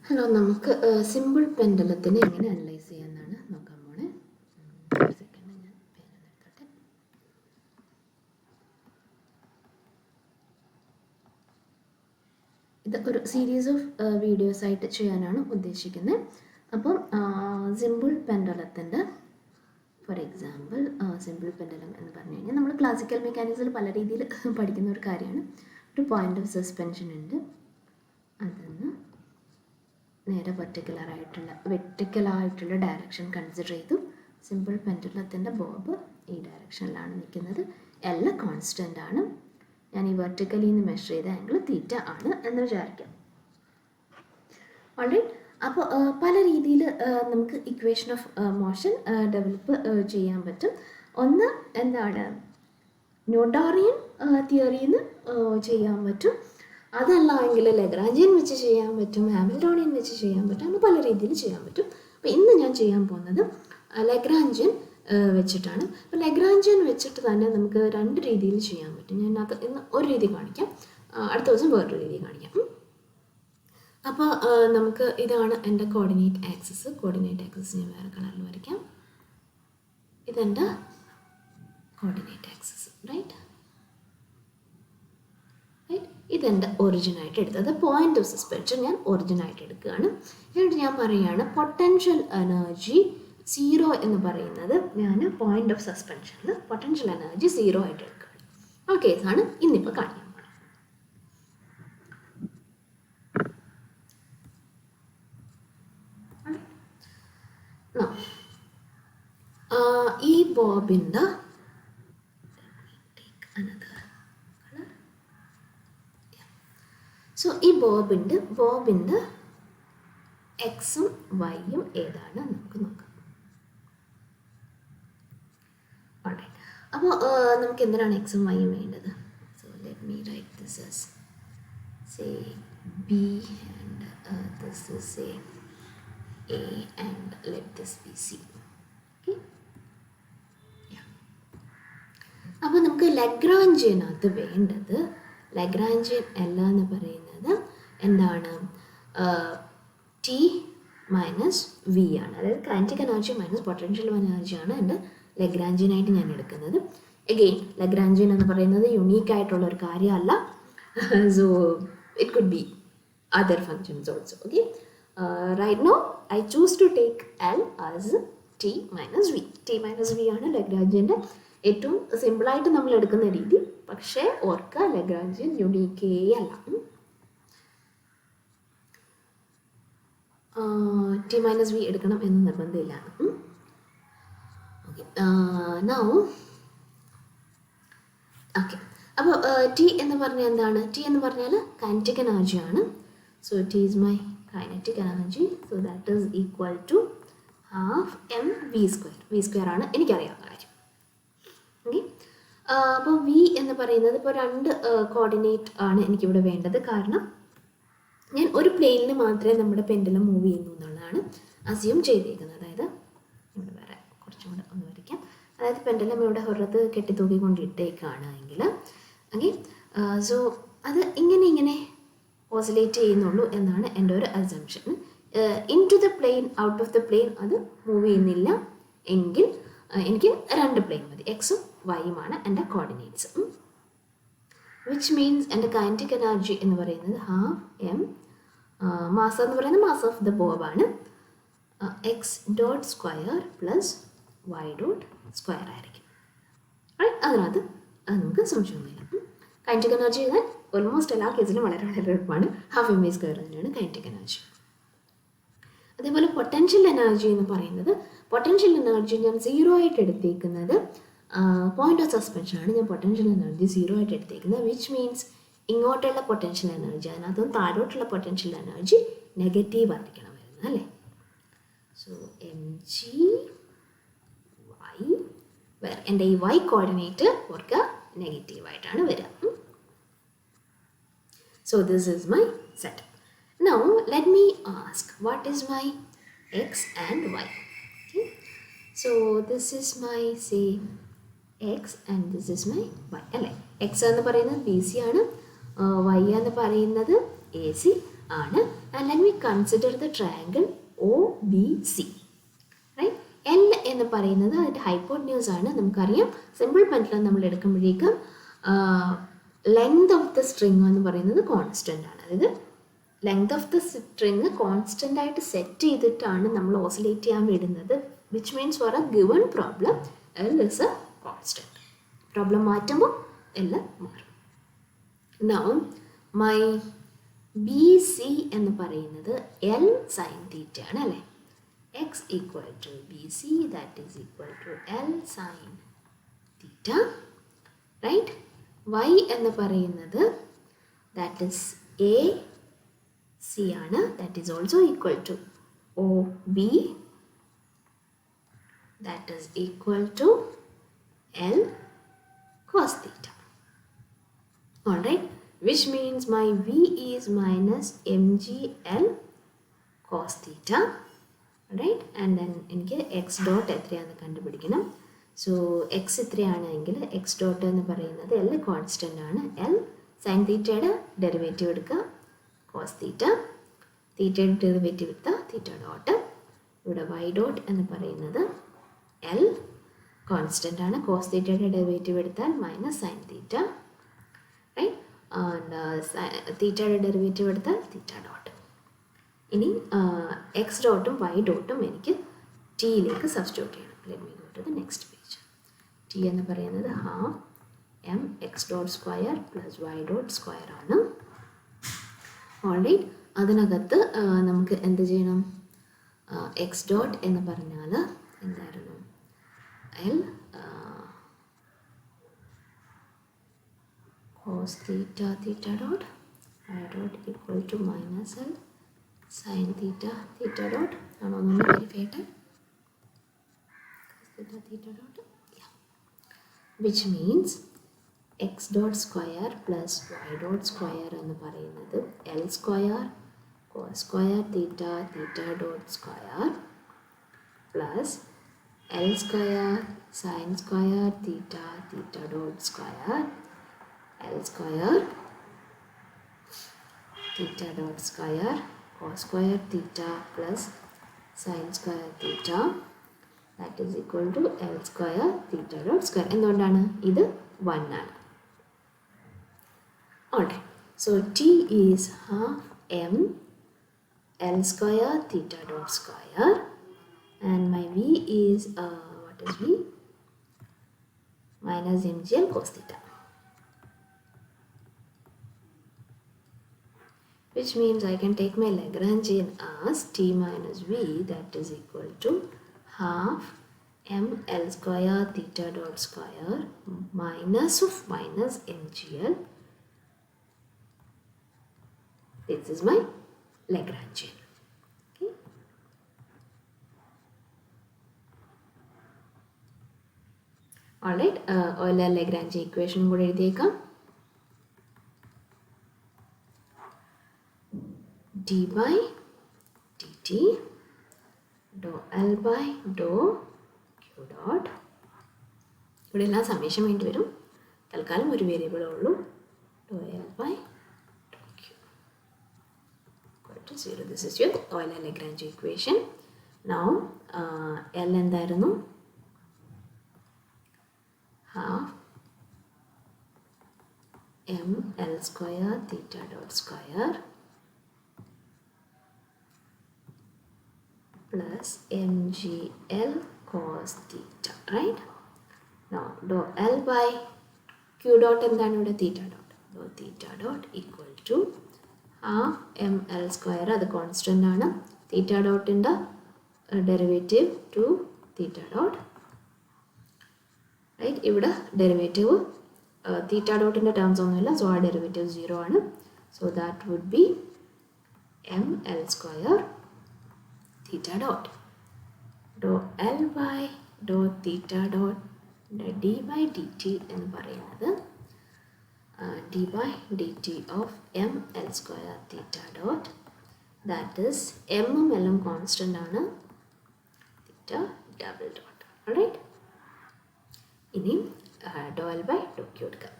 Hello, നമുക്ക് simple പെൻഡലത്തിനെ എങ്ങനെ analyse ചെയ്യാമെന്നാണ് നോക്കാൻ പോണേ. ഒരു സെക്കൻഡ്, ഞാൻ പേന എടുത്തോട്ടെ. ഇത് ഒരു സീരീസ് ഓഫ് വീഡിയോസ് ആയിട്ട് ചെയ്യാനാണ് ഉദ്ദേശിക്കുന്നത്. അപ്പം സിമ്പിൾ പെൻഡലത്തിൻ്റെ ഫോർ എക്സാമ്പിൾ സിമ്പിൾ പെൻഡലം എന്ന് പറഞ്ഞു കഴിഞ്ഞാൽ നമ്മൾ ക്ലാസിക്കൽ മെക്കാനിക്സിൽ പല രീതിയിൽ പഠിക്കുന്ന ഒരു കാര്യമാണ്. ഒരു പോയിൻ്റ് ഓഫ് സസ്പെൻഷൻ ഉണ്ട്, അതിന് നേരെ വെർട്ടിക്കലായിട്ടുള്ള ഡയറക്ഷൻ കൺസിഡർ ചെയ്തു. സിമ്പിൾ പെൻഡുലത്തിൻ്റെ ബോബ് ഈ ഡയറക്ഷനിലാണ് നിൽക്കുന്നത്. എൽ കോൺസ്റ്റൻ്റ് ആണ്. ഞാൻ ഈ വെർട്ടിക്കലിൽ നിന്ന് മെഷർ ചെയ്ത ആംഗിൾ തീറ്റ ആണ് എന്ന് വിചാരിക്കാം. ഓൾറൈറ്റ്. അപ്പോൾ പല രീതിയിൽ നമുക്ക് ഇക്വേഷൻ ഓഫ് മോഷൻ ഡെവലപ്പ് ചെയ്യാൻ പറ്റും. ഒന്ന് എന്താണ്, നോഡാറിയൻ തിയറിയിൽ നിന്ന് ചെയ്യാൻ പറ്റും. അതല്ല എങ്കിൽ ലഗ്രാഞ്ചിയൻ വെച്ച് ചെയ്യാൻ പറ്റും, ഹാമിൽട്ടോണിയൻ വെച്ച് ചെയ്യാൻ പറ്റും, അങ്ങനെ പല രീതിയിൽ ചെയ്യാൻ പറ്റും. അപ്പോൾ ഇന്ന് ഞാൻ ചെയ്യാൻ പോകുന്നത് ലഗ്രാഞ്ചിയൻ വെച്ചിട്ടാണ്. അപ്പോൾ ലഗ്രാഞ്ചിയൻ വെച്ചിട്ട് തന്നെ നമുക്ക് രണ്ട് രീതിയിൽ ചെയ്യാൻ പറ്റും. ഞാൻ അത് ഇന്ന് ഒരു രീതി കാണിക്കാം, അടുത്ത ദിവസം വേറൊരു രീതി കാണിക്കാം. അപ്പോൾ നമുക്ക് ഇതാണ് എൻ്റെ കോർഡിനേറ്റ് ആക്സിസ്. കോർഡിനേറ്റ് ആക്സിസ് ഞാൻ വേറെ കളറിൽ വരയ്ക്കാം. ഇതെൻ്റെ കോർഡിനേറ്റ് ആക്സിസ്, റൈറ്റ്. ഇതെൻ്റെ ഒറിജിനായിട്ട് എടുത്തത് പോയിൻ്റ് ഓഫ് സസ്പെൻഷൻ ഞാൻ ഒറിജിനായിട്ട് എടുക്കുകയാണ്. എന്നിട്ട് ഞാൻ പറയുകയാണ് പൊട്ടൻഷ്യൽ എനർജി 0 എന്ന് പറയുന്നത് ഞാൻ പോയിൻ്റ് ഓഫ് സസ്പെൻഷനിൽ പൊട്ടൻഷ്യൽ എനർജി 0 ആയിട്ട് എടുക്കുകയാണ്. ആ കേസാണ് ഇന്നിപ്പോൾ കാണിക്കാൻ പോകുന്നത്. ഈ ബോബിൻ്റെ സോ ഈ ബോബിൻ്റെ എക്സും വൈയും ഏതാണ് നമുക്ക് നോക്കാം. അപ്പോൾ നമുക്ക് എന്തിനാണ് എക്സും വൈയും വേണ്ടത്? So let me write this as say B and this is say A and let this be C. Okay. അപ്പോൾ നമുക്ക് ലഗ്രാഞ്ചിയനകത്ത് വേണ്ടത്, ലഗ്രാഞ്ചിയൻ അല്ല എന്ന് പറയുന്നത് എന്താണ്, ടി മൈനസ് വി ആണ്. അതായത് കൈനറ്റിക് എനർജി മൈനസ് പൊട്ടൻഷ്യൽ എനർജിയാണ് എൻ്റെ ലഗ്രാഞ്ചിയനായിട്ട് ഞാൻ എടുക്കുന്നത്. എഗെയിൻ ലഗ്രാഞ്ചിയൻ എന്ന് പറയുന്നത് യുണീക്ക് ആയിട്ടുള്ള ഒരു കാര്യമല്ല. So it could be other functions also. Okay. Right now I choose to take L as T minus V. T minus V ആണ് ലഗ്രാഞ്ചിയൻ്റെ ഏറ്റവും സിമ്പിളായിട്ട് നമ്മൾ എടുക്കുന്ന രീതി. പക്ഷേ ഓർക്കുക, ലഗ്രാഞ്ചിയൻ യുണീക്കേ അല്ല. ടി മൈനസ് വി എടുക്കണം എന്ന് നിർബന്ധമില്ല. ഓക്കെ. Now okay. അപ്പോൾ ടി എന്ന് പറഞ്ഞാൽ എന്താണ്? ടി എന്ന് പറഞ്ഞാൽ കൈനറ്റിക് എനർജിയാണ്. So T is my kinetic energy. So that is equal to half m v square. V square ആണ് എനിക്കറിയാവുന്ന കാര്യം. ഓക്കെ. അപ്പോൾ വി എന്ന് പറയുന്നത് ഇപ്പോൾ രണ്ട് കോർഡിനേറ്റ് ആണ് എനിക്കിവിടെ വേണ്ടത്. കാരണം ഞാൻ ഒരു പ്ലെയിനിൽ മാത്രമേ നമ്മുടെ പെൻഡുലം മൂവ് ചെയ്യുന്നു എന്നുള്ളതാണ് അസ്യൂം ചെയ്തേക്കുന്നത്. അതായത് ഇവിടെ വേറെ കുറച്ചും കൂടെ ഒന്ന് വരയ്ക്കാം. അതായത് പെൻഡുലം ഇവിടെ പുറത്ത് കെട്ടിത്തൂക്കിക്കൊണ്ടിട്ടേക്കാണ് എങ്കിൽ ഓക്കെ. സോ അത് ഇങ്ങനെ ഓസിലേറ്റ് ചെയ്യുന്നുള്ളൂ എന്നാണ് എൻ്റെ ഒരു assumption. In to the plane, out of the plane അത് മൂവ് ചെയ്യുന്നില്ല എങ്കിൽ എനിക്ക് രണ്ട് പ്ലെയിൻ മതി. എക്സും വൈയുമാണ് എൻ്റെ കോർഡിനേറ്റ്സ്. വിച്ച് മീൻസ് എൻ്റെ കൈനറ്റിക് എനർജി എന്ന് പറയുന്നത് ഹാഫ് എം, മാസ് എന്ന് പറയുന്നത് മാസ് ഓഫ് ദ ബോബാണ്, x dot square plus y dot square ആയിരിക്കും. അതിനകത്ത് നമുക്ക് സംശയമൊന്നുമില്ല. കൈനറ്റിക് എനർജി എഴുതാൻ ഓൾമോസ്റ്റ് എല്ലാ കേസിലും വളരെ വളരെ എളുപ്പമാണ്. ഹാഫ് എം വി സ്ക്വയർ തന്നെയാണ് കൈനറ്റിക് എനർജി. അതേപോലെ പൊട്ടൻഷ്യൽ എനർജി എന്ന് പറയുന്നത്, പൊട്ടൻഷ്യൽ എനർജി ഞാൻ 0 ആയിട്ട് എടുത്തേക്കുന്നത് പോയിൻ്റ് ഓഫ് സസ്പെൻഷനാണ്. ഞാൻ പൊട്ടൻഷ്യൽ എനർജി 0 ആയിട്ട് എടുത്തേക്കുന്നത്. വിച്ച് മീൻസ് ഇങ്ങോട്ടുള്ള പൊട്ടൻഷ്യൽ എനർജി, അതിനകത്തും താഴോട്ടുള്ള പൊട്ടൻഷ്യൽ എനർജി നെഗറ്റീവ് ആയിരിക്കണം വരുന്നത്, അല്ലേ? സോ എം ജി വൈ, എൻ്റെ ഈ വൈ കോർഡിനേറ്റ് ഓർക്കുക നെഗറ്റീവായിട്ടാണ് വരിക. So this is my set. Now let me ask, what is my x and y? Okay. So this is my, say, x and this is my y. അല്ലേ? x എന്ന് പറയുന്നത് B C ആണ്, y എന്ന് പറയുന്നത് A C. ആണ്. And let me consider the triangle O B C. Right, L എന്ന് പറയുന്നത് അതിൻ്റെ ഹൈപ്പോട്ന്യൂസ് ആണ്. നമുക്കറിയാം സിമ്പിൾ പെൻഡുലം നമ്മൾ എടുക്കുമ്പോഴേക്കും ലെങ്ത് ഓഫ് ദ സ്ട്രിങ് എന്ന് പറയുന്നത് കോൺസ്റ്റൻ്റ് ആണ്. അതായത് length of the string constant ആയിട്ട് സെറ്റ് ചെയ്തിട്ടാണ് നമ്മൾ ഓസിലേറ്റ് ചെയ്യാൻ വിടുന്നത്. Which means for a given problem L is a constant. Problem മാറ്റുമ്പോൾ എൽ മാറും. നൗ മൈ ബി സി എന്ന് പറയുന്നത് എൽ സൈൻ തീറ്റ ആണ് അല്ലേ. x equal to BC, that is equal to L sin theta, right? y എന്ന് പറയുന്നത് that is AC ആണ്, that is also equal to OB, that is equal to L cos theta. Alright, which means my V is minus MGL cos theta. Right, and then എനിക്ക് x dot എത്രയാണെന്ന് കണ്ടുപിടിക്കണം. So x എത്രയാണെങ്കിൽ x dot എന്ന് പറയുന്നത് L constant ആണ്. L sine തീറ്റയുടെ derivative എടുക്കുക cos theta, തീറ്റയുടെ ഡെറിവേറ്റീവ് എടുത്താൽ തീറ്റ ഡോട്ട്. ഇവിടെ വൈ ഡോട്ട് എന്ന് പറയുന്നത് എൽ കോൺസ്റ്റൻ്റ് ആണ്. കോസ് തീറ്റയുടെ ഡെറിവേറ്റീവ് എടുത്താൽ minus sine theta, right, and തീറ്റയുടെ ഡെറിവേറ്റീവ് എടുത്താൽ തീറ്റ ഡോട്ട്. ഇനി എക്സ് ഡോട്ടും വൈ ഡോട്ടും എനിക്ക് ടിയിലേക്ക് സബ്സ്റ്റിറ്റ്യൂട്ട് ചെയ്യണം. Let me go to the next page. T എന്ന് പറയുന്നത് half m x dot square plus y dot square ആണ്. ഓൾറൈറ്റ്, അതിനകത്ത് നമുക്ക് എന്ത് ചെയ്യണം? എക്സ് ഡോട്ട് എന്ന് പറഞ്ഞാൽ എന്തായിരുന്നു? L cos theta theta dot y dot equal to minus L sin theta theta dot. ആണോ ഒന്ന് വെരിഫൈ ചെയ്യട്ടെ. theta theta dot, yeah, which means x dot square plus y dot square എന്ന് പറയുന്നത് l square cos square theta theta dot square plus l square sin square theta theta dot square l square theta dot square cos square theta plus sin square theta, that is equal to L square theta dot square. എന്തുകൊണ്ടാണ്? ഇത് 1 ആണ്. Alright, so T is half m L square theta dot square and my V is what is V? Minus mgl cos theta, which means I can take my Lagrangian as T minus V, that is equal to half m L square theta dot square minus of minus mgl. This is my Lagrangian. Okay. Alright, Euler Lagrangian equation കൂടെ എഴുതിയേക്കാം. d by dt dou L by dou Q dot. ഇവിടെ എല്ലാം summation വേണ്ടി വരും. തൽക്കാലം ഒരു വേരിയബിളേ ഉള്ളൂ. dou L by dou Q equal to 0. This is your Euler Lagrange equation. Now L എന്തായിരുന്നു? half m L square theta dot square plus mgl cos theta, right? Now dou L by Q dot എന്താണ് ഇവിടെ? theta dot. dou theta dot equal to half m L square, അത് constant ആണ്. theta dot in the derivative to theta dot, right? ഇവിടെ derivative theta dot in the terms ഒന്നുമില്ല, so ആ derivative 0 ആണ്. so that would be m L square theta dot dou L by dou theta dot d by dt എന്ന് പറയുന്നത് d by dt of m L square theta dot, that is m ഉം l ഉം constant ആണ്, theta double dot. alright, ഇനി dou L by dou Q എടുക്കാം.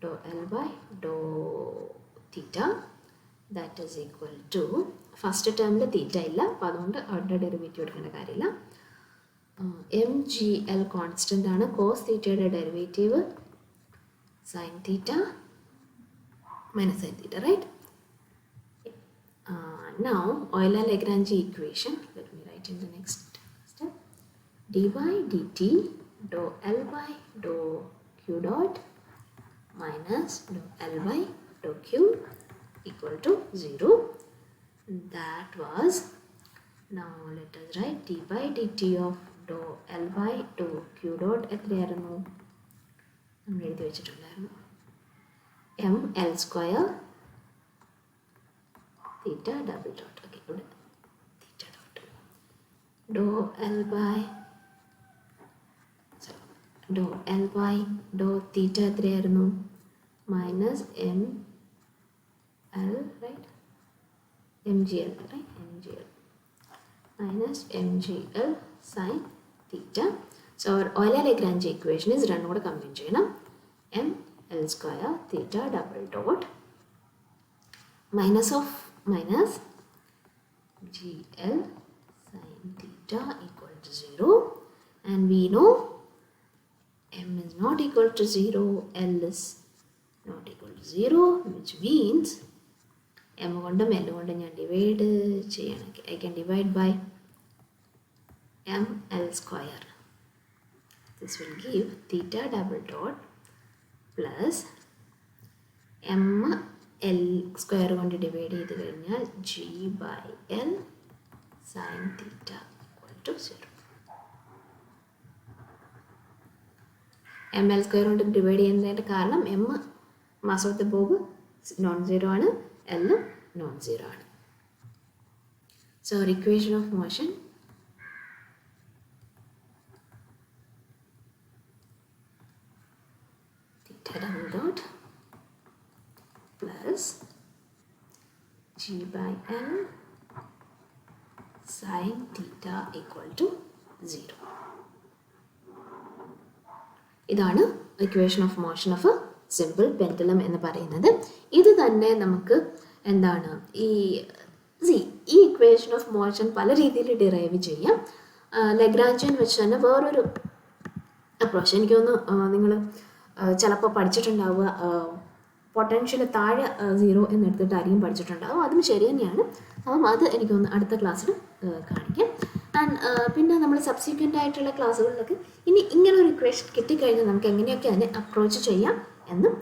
dou L by dou theta that is equal to first ടേമിൽ theta ഇല്ല, അപ്പോൾ അതുകൊണ്ട് അവരുടെ ഡെറിവേറ്റീവ് എടുക്കേണ്ട കാര്യമില്ല. എം ജി എൽ കോൺസ്റ്റൻ്റ് ആണ്. കോസ് തീറ്റയുടെ derivative sine theta minus sine theta, right? Now Euler-Lagrange equation, let me write in the next step. dy dt dou L by dou q dot minus dou L by dou q equal to 0. That was, now let us write dy dt of dou L by dou q dot എത്രയായിരുന്നു? നമ്മൾ എഴുതി വെച്ചിട്ടുണ്ടായിരുന്നു. m L square theta double dot. Okay, good. Theta dot dou L by dou theta എത്രയായിരുന്നു? Minus M L, right? M G L, right? M G L minus M G L sine theta. So our Euler-Lagrange equation is രണ്ടും കൂടെ combine ചെയ്യണം. M L square theta double dot minus of minus gl sin theta equal to 0, and we know m is not equal to 0, l is not equal to 0, which means m കൊണ്ടും l കൊണ്ടും ഞാൻ divide ചെയ്യണമെങ്കിൽ I can divide by m l square. This will give theta double dot plus m L square കൊണ്ട് divide ചെയ്ത് കഴിഞ്ഞാൽ G by L sine theta equal to 0. M L square കൊണ്ട് divide ചെയ്യുന്നതിൻ്റെ കാരണം M mass of the bob non zero ആണ്, L non zero ആണ്. So equation of motion theta double dot plus g by l sin theta equal to 0. ഇതാണ് equation of motion of simple pendulum എന്ന് പറയുന്നത്. ഇത് തന്നെ നമുക്ക് എന്താണ് ഈ ഇക്വേഷൻ ഓഫ് മോഷൻ പല രീതിയിൽ ഡിറൈവ് ചെയ്യാം. ലഗ്രാഞ്ചിയൻ വെച്ച് തന്നെ വേറൊരു അപ്രോച്ച് എനിക്ക് തോന്നുന്നു നിങ്ങൾ ചിലപ്പോൾ പഠിച്ചിട്ടുണ്ടാവുക. പൊട്ടൻഷ്യൽ താഴെ 0 എന്നെടുത്തിട്ടായിരിക്കും പഠിച്ചിട്ടുണ്ടാകും. അതും ശരി തന്നെയാണ്. അപ്പം അത് എനിക്കൊന്ന് അടുത്ത ക്ലാസ്സിൽ കാണിക്കാം. ആൻഡ് പിന്നെ നമ്മൾ സബ്സിക്വൻ്റ് ആയിട്ടുള്ള ക്ലാസ്സുകളിലൊക്കെ ഇനി ഇങ്ങനെ ഒരു ഇക്വേഷൻ കിട്ടിക്കഴിഞ്ഞാൽ നമുക്ക് എങ്ങനെയൊക്കെ അതിനെ അപ്രോച്ച് ചെയ്യാം എന്നും